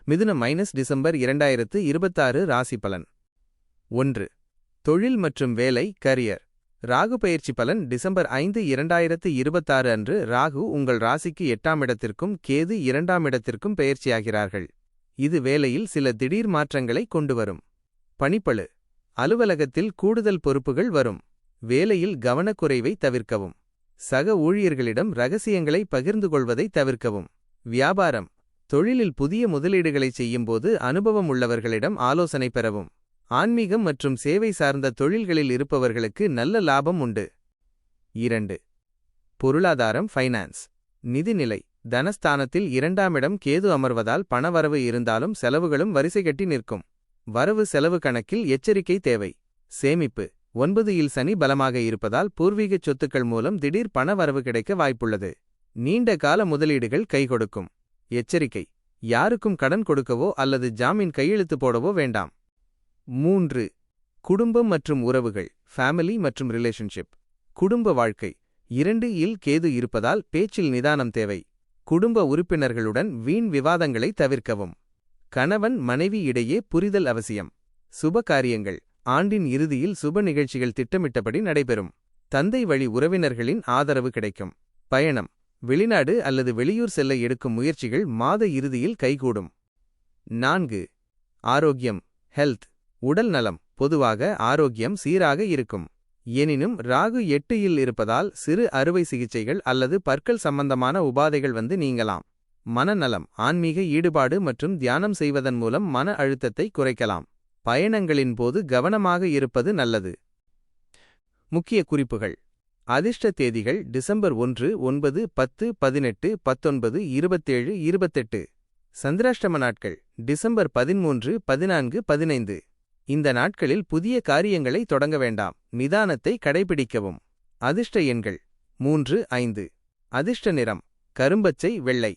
மிதுனம் டிசம்பர் 2026 ராசி பலன். 1. தொழில் மற்றும் வேலை கரியர். ராகு பெயர்ச்சி பலன். டிசம்பர் 5, 2026 அன்று ராகு உங்கள் ராசிக்கு 8ஆம் இடத்திற்கும் கேது 2ஆம் இடத்திற்கும் பெயர்ச்சியாகிறார்கள். இது வேலையில் சில திடீர் மாற்றங்களை கொண்டுவரும். பணிப்பளு. அலுவலகத்தில் கூடுதல் பொறுப்புகள் வரும். வேலையில் கவனக்குறைவை தவிர்க்கவும். சக ஊழியர்களிடம் ரகசியங்களை பகிர்ந்து கொள்வதை தவிர்க்கவும். வியாபாரம். தொழிலில் புதிய முதலீடுகளை செய்யும்போது அனுபவம் உள்ளவர்களிடம் ஆலோசனை பெறவும். ஆன்மீகம் மற்றும் சேவை சார்ந்த தொழில்களில் இருப்பவர்களுக்கு நல்ல லாபம் உண்டு. 2. பொருளாதாரம் ஃபைனான்ஸ். நிதிநிலை. தனஸ்தானத்தில் 2ஆம் இடம் கேது அமர்வதால் பணவரவு இருந்தாலும் செலவுகளும் வரிசைகட்டி நிற்கும். வரவு செலவு கணக்கில் எச்சரிக்கை தேவை. சேமிப்பு. 9இல் சனி பலமாக இருப்பதால் பூர்வீகச் சொத்துக்கள் மூலம் திடீர் பண வரவு கிடைக்க வாய்ப்புள்ளது. நீண்ட கால முதலீடுகள் கைகொடுக்கும். எச்சரிக்கை. யாருக்கும் கடன் கொடுக்கவோ அல்லது ஜாமீன் கையெழுத்து போடவோ வேண்டாம். 3. குடும்பம் மற்றும் உறவுகள் ஃபேமிலி மற்றும் ரிலேஷன்ஷிப். குடும்ப வாழ்க்கை. 2இல் கேது இருப்பதால் பேச்சில் நிதானம் தேவை. குடும்ப உறுப்பினர்களுடன் வீண் விவாதங்களை தவிர்க்கவும். கணவன் மனைவி இடையே புரிதல் அவசியம். சுப காரியங்கள். ஆண்டின் இறுதியில் சுப நிகழ்ச்சிகள் திட்டமிட்டபடி நடைபெறும். தந்தை வழி உறவினர்களின் ஆதரவு கிடைக்கும். பயணம். வெளிநாடு அல்லது வெளியூர் செல்ல எடுக்கும் முயற்சிகள் மாத இறுதியில் கைகூடும். 4. ஆரோக்கியம் ஹெல்த். உடல் நலம். பொதுவாக ஆரோக்கியம் சீராக இருக்கும். எனினும் ராகு 8இல் இருப்பதால் சிறு அறுவை சிகிச்சைகள் அல்லது பற்கள் சம்பந்தமான உபாதைகள் வந்து நீங்கலாம். மனநலம். ஆன்மீக ஈடுபாடு மற்றும் தியானம் செய்வதன் மூலம் மன அழுத்தத்தை குறைக்கலாம். பயணங்களின் போது கவனமாக இருப்பது நல்லது. முக்கிய குறிப்புகள். அதிர்ஷ்ட தேதிகள் டிசம்பர் 1, 9, 10, 18, 19, 27, 28. சந்திராஷ்டம நாட்கள் டிசம்பர் 13, 14, 15. இந்த நாட்களில் புதிய காரியங்களை தொடங்க வேண்டாம். நிதானத்தை கடைபிடிக்கவும். அதிர்ஷ்ட எண்கள் 3, 5. அதிர்ஷ்ட நிறம் கரும்பச்சை வெள்ளை.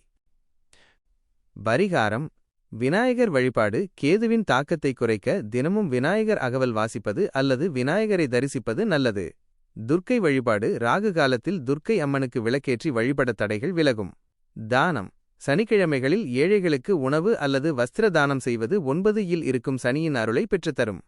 பரிகாரம். விநாயகர் வழிபாடு. கேதுவின் தாக்கத்தை குறைக்க தினமும் விநாயகர் அகவல் வாசிப்பது அல்லது விநாயகரை தரிசிப்பது நல்லது. துர்க்கை வழிபாடு. ராகு காலத்தில் துர்க்கை அம்மனுக்கு விளக்கேற்றி வழிபட தடைகள் விலகும். தானம். சனிக்கிழமைகளில் ஏழைகளுக்கு உணவு அல்லது வஸ்திர தானம் செய்வது 9இல் இருக்கும் சனியின் அருளை பெற்றுத்தரும்.